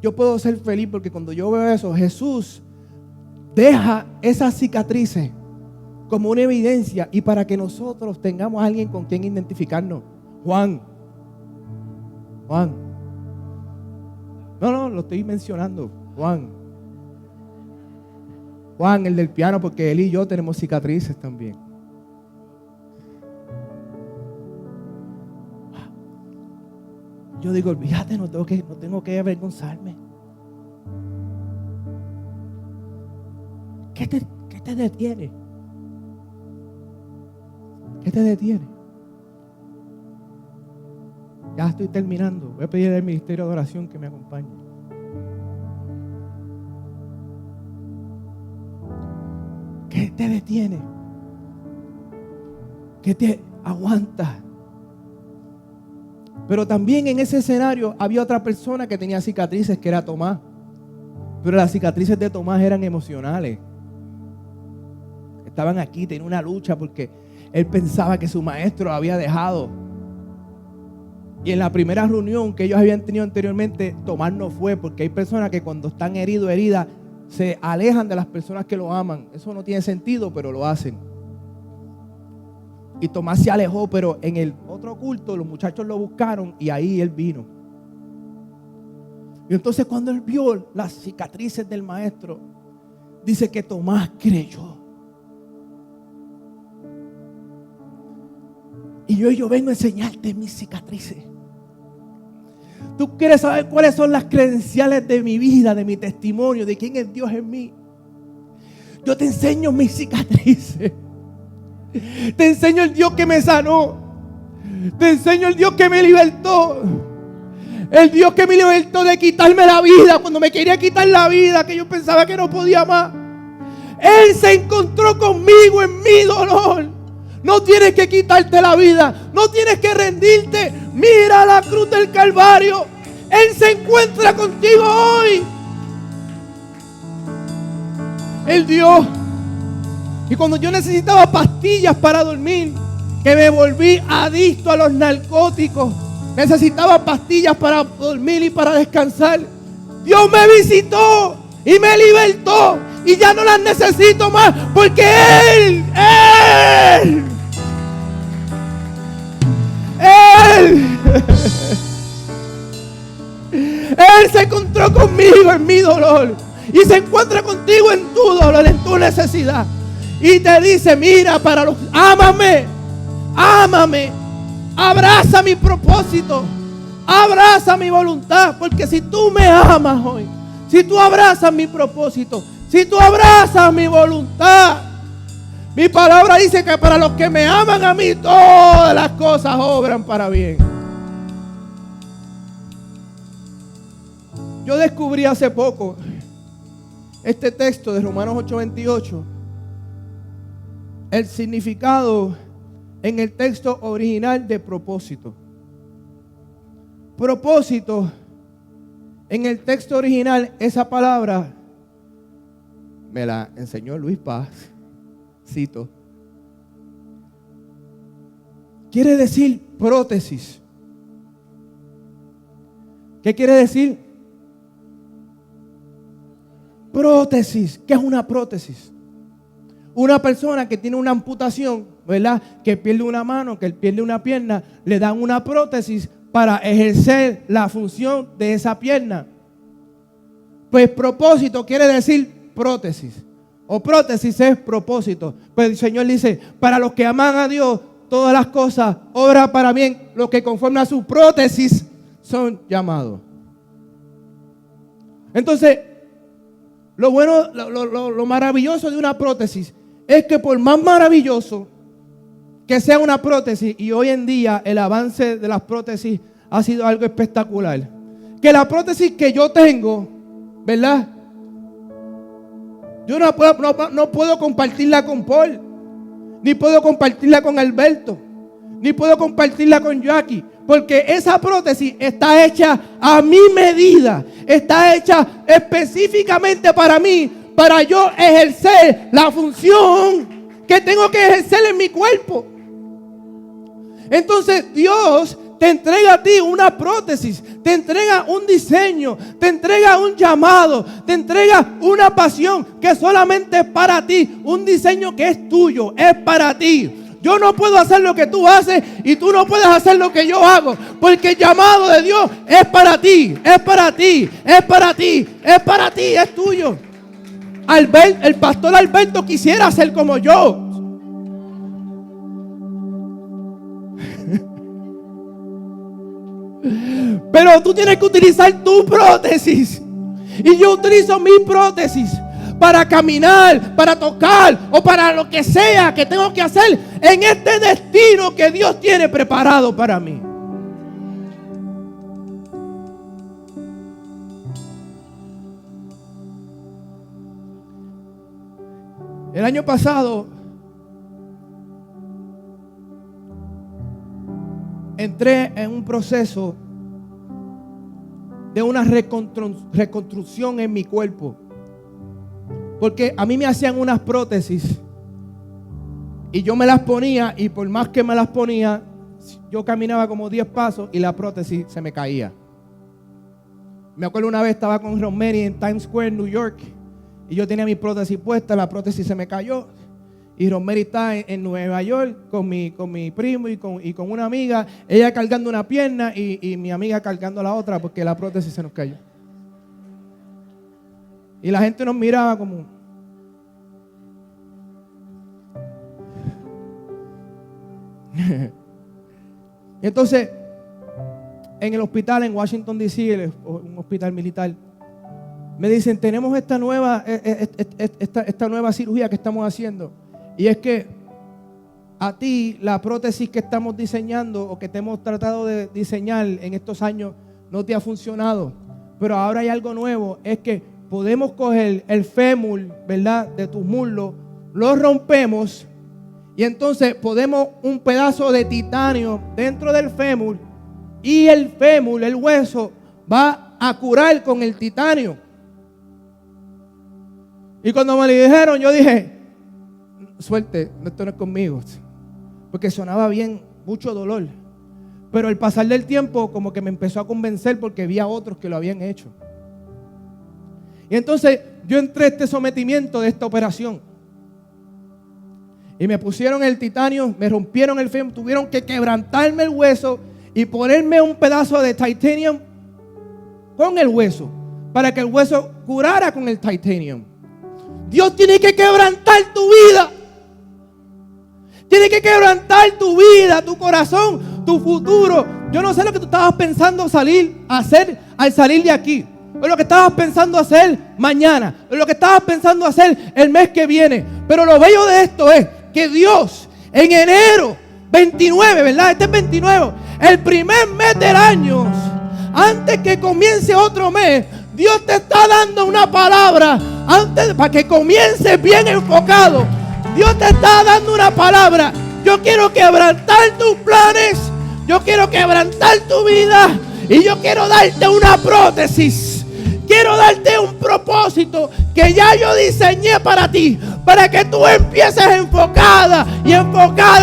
yo puedo ser feliz, porque cuando yo veo eso, Jesús deja esas cicatrices como una evidencia, y para que nosotros tengamos a alguien con quien identificarnos. Juan. No, lo estoy mencionando. Juan, el del piano, porque él y yo tenemos cicatrices también. Yo digo: olvídate, no tengo que avergonzarme. ¿Qué te detiene? ¿Qué te detiene? Ya estoy terminando. Voy a pedir al ministerio de oración que me acompañe. ¿Qué te detiene? ¿Qué te aguanta? Pero también en ese escenario había otra persona que tenía cicatrices, que era Tomás. Pero las cicatrices de Tomás eran emocionales. Estaban aquí, tenía una lucha porque él pensaba que su maestro lo había dejado. Y en la primera reunión que ellos habían tenido anteriormente, Tomás no fue, porque hay personas que cuando están heridos o heridas se alejan de las personas que lo aman. Eso no tiene sentido, pero lo hacen. Y Tomás se alejó, pero en el otro culto los muchachos lo buscaron y ahí él vino. Y entonces cuando él vio las cicatrices del maestro, dice que Tomás creyó. Y yo vengo a enseñarte mis cicatrices. Tú quieres saber cuáles son las credenciales de mi vida, de mi testimonio, de quién es Dios en mí. Yo te enseño mis cicatrices. Te enseño el Dios que me sanó. Te enseño el Dios que me libertó. El Dios que me libertó de quitarme la vida cuando me quería quitar la vida, que yo pensaba que no podía más. Él se encontró conmigo en mi dolor. No tienes que quitarte la vida. No tienes que rendirte. Mira la cruz del Calvario. Él se encuentra contigo hoy. El Dios. Y cuando yo necesitaba pastillas para dormir, que me volví adicto a los narcóticos, necesitaba pastillas para dormir y para descansar, Dios me visitó y me libertó. Y ya no las necesito más, porque Él se encontró conmigo en mi dolor. Y se encuentra contigo en tu dolor, en tu necesidad. Y te dice, mira, ámame, abraza mi propósito, abraza mi voluntad, porque si tú me amas hoy, si tú abrazas mi propósito, si tú abrazas mi voluntad, mi palabra dice que para los que me aman a mí, todas las cosas obran para bien. Yo descubrí hace poco este texto de Romanos 8:28. El significado en el texto original de propósito. Propósito, en el texto original, esa palabra me la enseñó Luis Paz, cito. Quiere decir prótesis. ¿Qué quiere decir? Prótesis. ¿Qué es una prótesis? Una persona que tiene una amputación, ¿verdad? Que pierde una mano, que pierde una pierna, le dan una prótesis para ejercer la función de esa pierna. Pues propósito quiere decir prótesis. O prótesis es propósito. Pues el Señor dice, para los que aman a Dios, todas las cosas obran para bien. Los que conforme a su prótesis son llamados. Entonces, lo bueno, lo maravilloso de una prótesis es que por más maravilloso que sea una prótesis, y hoy en día el avance de las prótesis ha sido algo espectacular, que la prótesis que yo tengo, ¿verdad? Yo no puedo compartirla con Paul, ni puedo compartirla con Alberto, ni puedo compartirla con Jackie, porque esa prótesis está hecha a mi medida, está hecha específicamente para mí, para yo ejercer la función que tengo que ejercer en mi cuerpo. Entonces Dios te entrega a ti una prótesis, te entrega un diseño, te entrega un llamado, te entrega una pasión que solamente es para ti, un diseño que es tuyo, es para ti. Yo no puedo hacer lo que tú haces y tú no puedes hacer lo que yo hago, porque el llamado de Dios es para ti, es para ti, es para ti, es para ti, es tuyo. El pastor Alberto quisiera ser como yo. Pero tú tienes que utilizar tu prótesis. Y yo utilizo mi prótesis para caminar, para tocar o para lo que sea que tengo que hacer en este destino que Dios tiene preparado para mí. El año pasado entré en un proceso de una reconstrucción en mi cuerpo. Porque a mí me hacían unas prótesis y yo me las ponía, y por más que me las ponía, yo caminaba como 10 pasos y la prótesis se me caía. Me acuerdo una vez estaba con Rosemary en Times Square, New York, y yo tenía mi prótesis puesta, la prótesis se me cayó. Y Rosemary está en Nueva York con mi primo y con una amiga, ella cargando una pierna y mi amiga cargando la otra porque la prótesis se nos cayó. Y la gente nos miraba como... Entonces, en el hospital en Washington D.C., un hospital militar, me dicen, tenemos esta nueva cirugía que estamos haciendo. Y es que a ti la prótesis que estamos diseñando o que te hemos tratado de diseñar en estos años no te ha funcionado. Pero ahora hay algo nuevo, es que podemos coger el fémur, ¿verdad?, de tus muslos, lo rompemos y entonces podemos un pedazo de titanio dentro del fémur y el fémur, el hueso, va a curar con el titanio. Y cuando me lo dijeron, yo dije, suerte, esto no es conmigo, porque sonaba bien, mucho dolor. Pero al pasar del tiempo como que me empezó a convencer porque vi a otros que lo habían hecho. Y entonces yo entré a este sometimiento de esta operación. Y me pusieron el titanio, me rompieron el fémur, tuvieron que quebrantarme el hueso y ponerme un pedazo de titanium con el hueso, para que el hueso curara con el titanium. Dios tiene que quebrantar tu vida. Tiene que quebrantar tu vida, tu corazón, tu futuro. Yo no sé lo que tú estabas pensando hacer al salir de aquí, o lo que estabas pensando hacer mañana, o lo que estabas pensando hacer el mes que viene. Pero lo bello de esto es que Dios en enero 29, ¿verdad? Este es 29, el primer mes del año, antes que comience otro mes, Dios te está dando una palabra antes para que comiences bien enfocado. Dios te está dando una palabra. Yo quiero quebrantar tus planes. Yo quiero quebrantar tu vida. Y yo quiero darte una prótesis. Quiero darte un propósito que ya yo diseñé para ti. Para que tú empieces enfocada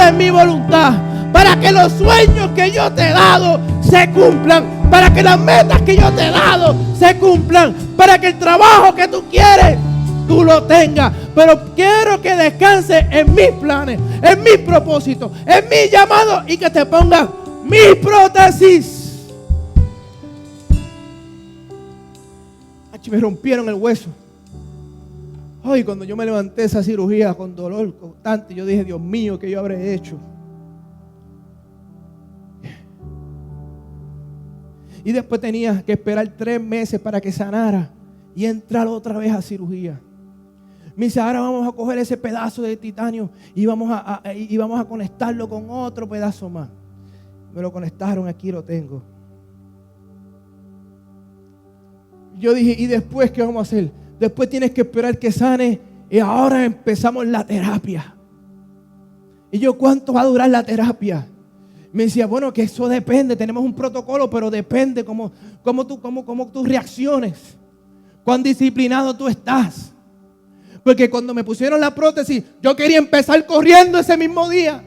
en mi voluntad. Para que los sueños que yo te he dado se cumplan. Para que las metas que yo te he dado se cumplan. Para que el trabajo que tú quieres tú lo tengas, pero quiero que descanses en mis planes, en mis propósitos, en mi llamado y que te pongas mi prótesis. Me rompieron el hueso. Ay, cuando yo me levanté de esa cirugía con dolor constante, yo dije, Dios mío, ¿qué yo habré hecho? Y después tenía que esperar 3 meses para que sanara y entrar otra vez a cirugía. Me dice, ahora vamos a coger ese pedazo de titanio y vamos a conectarlo con otro pedazo más. Me lo conectaron, aquí lo tengo. Yo dije, ¿y después qué vamos a hacer? Después tienes que esperar que sane y ahora empezamos la terapia. Y yo, ¿cuánto va a durar la terapia? Me decía, bueno, que eso depende, tenemos un protocolo, pero depende cómo tú reacciones, cuán disciplinado tú estás. Porque cuando me pusieron la prótesis, yo quería empezar corriendo ese mismo día.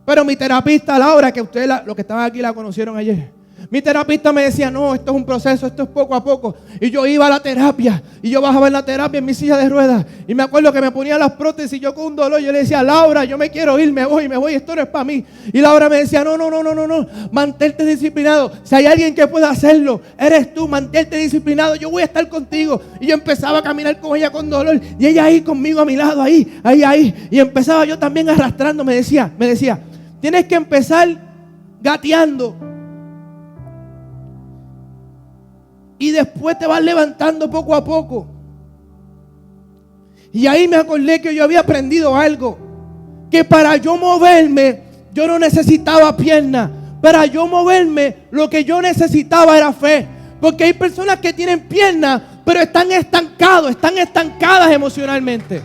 Pero mi terapista, Laura, que ustedes, los que estaban aquí la conocieron ayer, mi terapista me decía, no, esto es un proceso, esto es poco a poco. Y yo iba a la terapia, y yo bajaba en la terapia en mi silla de ruedas. Y me acuerdo que me ponía las prótesis, y yo con un dolor, yo le decía, Laura, yo me quiero ir, me voy, esto no es para mí. Y Laura me decía, no, mantente disciplinado. Si hay alguien que pueda hacerlo, eres tú, mantente disciplinado, yo voy a estar contigo. Y yo empezaba a caminar con ella con dolor, y ella ahí conmigo a mi lado, ahí. Y empezaba yo también arrastrando, me decía, tienes que empezar gateando. Y después te vas levantando poco a poco. Y ahí me acordé que yo había aprendido algo. Que para yo moverme, yo no necesitaba piernas. Para yo moverme, lo que yo necesitaba era fe. Porque hay personas que tienen piernas, pero están estancadas emocionalmente.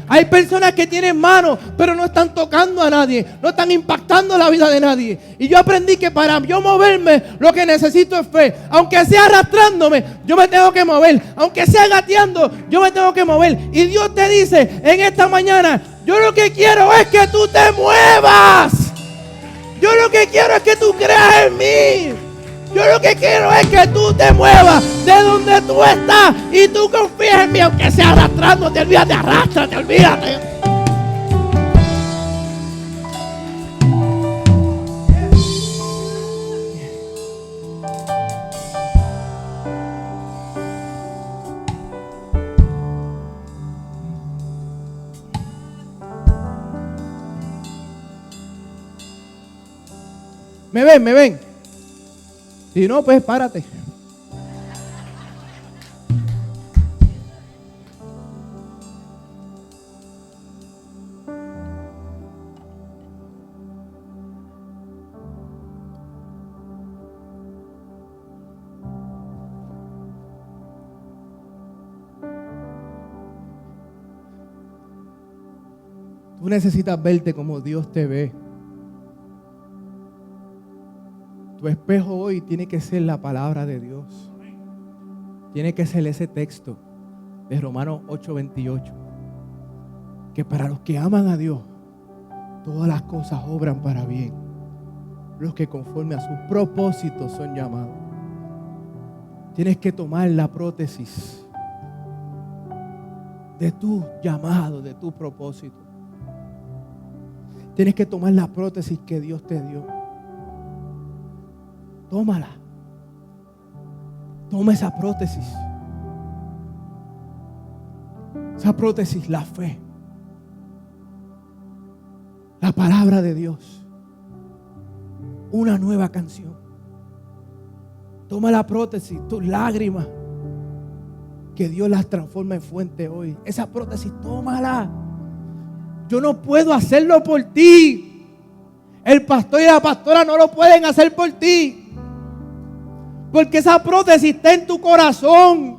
Hay personas que tienen manos, pero no están tocando a nadie, no están impactando la vida de nadie. Y yo aprendí que para yo moverme, lo que necesito es fe. Aunque sea arrastrándome, yo me tengo que mover. Aunque sea gateando, yo me tengo que mover. Y Dios te dice en esta mañana, yo lo que quiero es que tú te muevas. Yo lo que quiero es que tú creas en mí. Yo lo que quiero es que tú te muevas de donde tú estás y tú confíes en mí, aunque sea arrastrándote, olvídate, arrástrate, olvídate. ¿Me ven? Si no, pues párate. Tú necesitas verte como Dios te ve. Tu espejo hoy tiene que ser la palabra de Dios. Tiene que ser ese texto de Romanos 8:28. Que para los que aman a Dios, todas las cosas obran para bien. Los que conforme a sus propósitos son llamados. Tienes que tomar la prótesis de tu llamado, de tu propósito. Tienes que tomar la prótesis que Dios te dio. Tómala. Toma esa prótesis. Esa prótesis, la fe. La palabra de Dios. Una nueva canción. Toma la prótesis, tus lágrimas. Que Dios las transforma en fuente hoy. Esa prótesis, tómala. Yo no puedo hacerlo por ti. El pastor y la pastora no lo pueden hacer por ti. Porque esa prótesis está en tu corazón.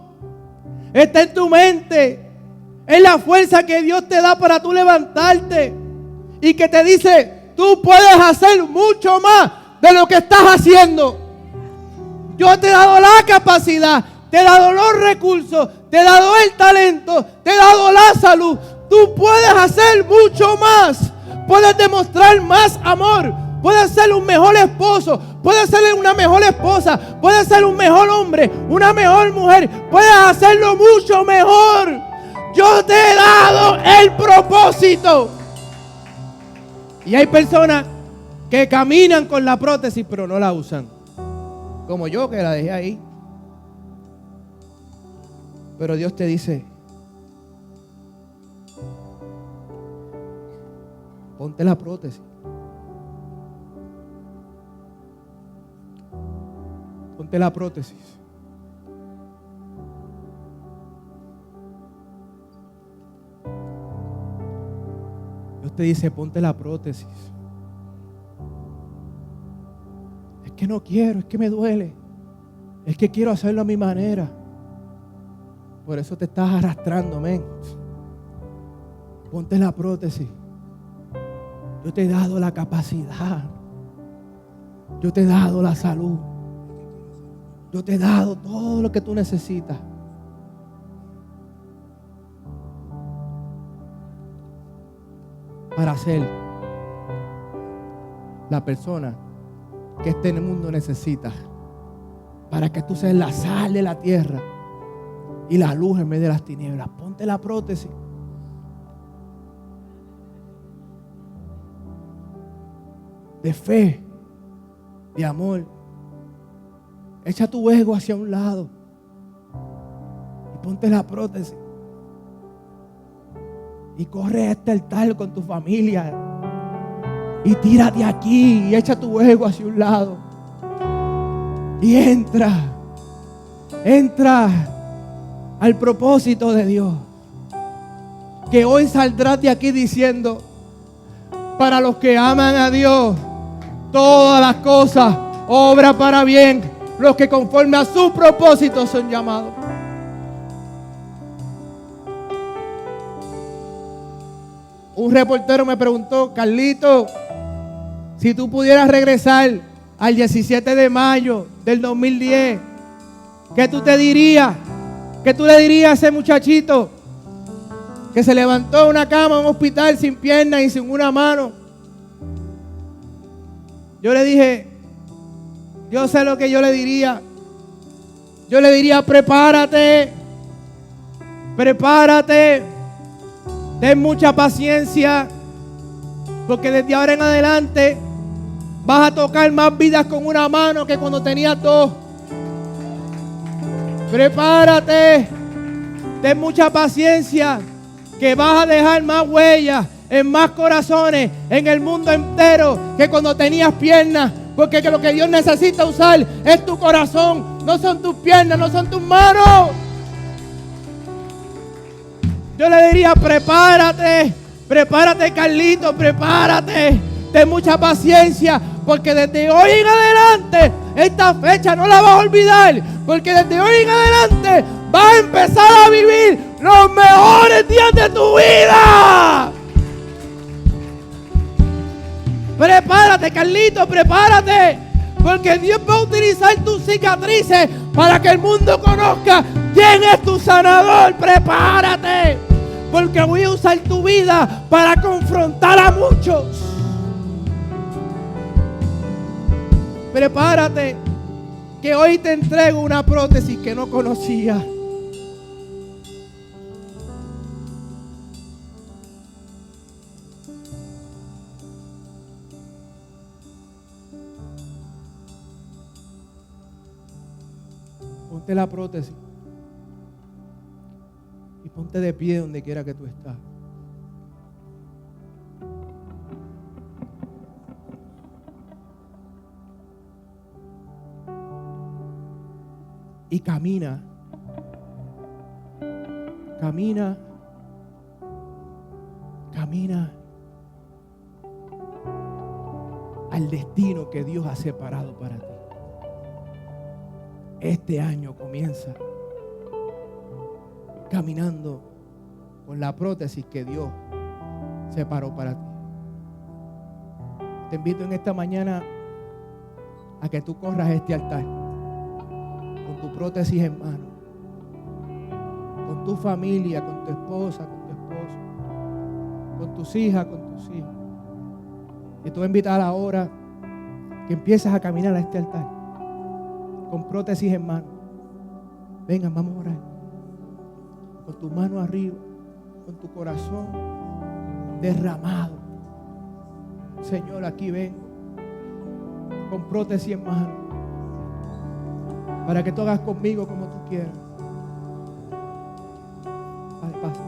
Está en tu mente. Es la fuerza que Dios te da para tú levantarte. Y que te dice, tú puedes hacer mucho más de lo que estás haciendo. Yo te he dado la capacidad. Te he dado los recursos. Te he dado el talento. Te he dado la salud. Tú puedes hacer mucho más. Puedes demostrar más amor. Puedes ser un mejor esposo. Puedes ser una mejor esposa. Puedes ser un mejor hombre. Una mejor mujer. Puedes hacerlo mucho mejor. Yo te he dado el propósito. Y hay personas que caminan con la prótesis pero no la usan. Como yo, que la dejé ahí. Pero Dios te dice, ponte la prótesis. Ponte la prótesis. Dios te dice, ponte la prótesis. Es que no quiero, es que me duele. Es que quiero hacerlo a mi manera. Por eso te estás arrastrando, men. Ponte la prótesis. Yo te he dado la capacidad. Yo te he dado la salud. Yo te he dado todo lo que tú necesitas. Para ser la persona que este mundo necesita. Para que tú seas la sal de la tierra y la luz en medio de las tinieblas. Ponte la prótesis. De fe, de amor. Echa tu ego hacia un lado y ponte la prótesis. Y corre a este altar con tu familia. Y tírate aquí y echa tu ego hacia un lado. Y entra al propósito de Dios. Que hoy saldrás de aquí diciendo, para los que aman a Dios, todas las cosas obran para bien. Los que conforme a su propósito son llamados. un reportero me preguntó: Carlito, si tú pudieras regresar al 17 de mayo del 2010, ¿qué tú te dirías? ¿Qué tú le dirías a ese muchachito que se levantó de una cama en un hospital sin piernas y sin una mano? Yo le dije, yo sé lo que yo le diría. Yo le diría: prepárate, prepárate, ten mucha paciencia, porque desde ahora en adelante vas a tocar más vidas con una mano que cuando tenías dos. Prepárate, ten mucha paciencia, que vas a dejar más huellas en más corazones en el mundo entero que cuando tenías piernas, porque lo que Dios necesita usar es tu corazón, no son tus piernas, no son tus manos. Yo le diría: prepárate, prepárate, Carlito, prepárate, ten mucha paciencia, porque desde hoy en adelante esta fecha no la vas a olvidar, porque desde hoy en adelante vas a empezar a vivir los mejores días de tu vida. Prepárate, Carlito, prepárate, porque Dios va a utilizar tus cicatrices para que el mundo conozca quién es tu sanador. Prepárate, porque voy a usar tu vida para confrontar a muchos. Prepárate, que hoy te entrego una prótesis que no conocía. Ponte la prótesis y ponte de pie donde quiera que tú estás. Y camina, camina, camina al destino que Dios ha separado para ti. Este año comienza caminando con la prótesis que Dios separó para ti. Te invito en esta mañana a que tú corras a este altar con tu prótesis en mano, con tu familia, con tu esposa, con tu esposo, con tus hijas, con tus hijos. Y te voy a invitar ahora que empieces a caminar a este altar con prótesis en mano. Vengan, vamos a orar. Con tu mano arriba, con tu corazón derramado. Señor, aquí vengo con prótesis en mano, para que tú hagas conmigo como tú quieras. Padre, pasa.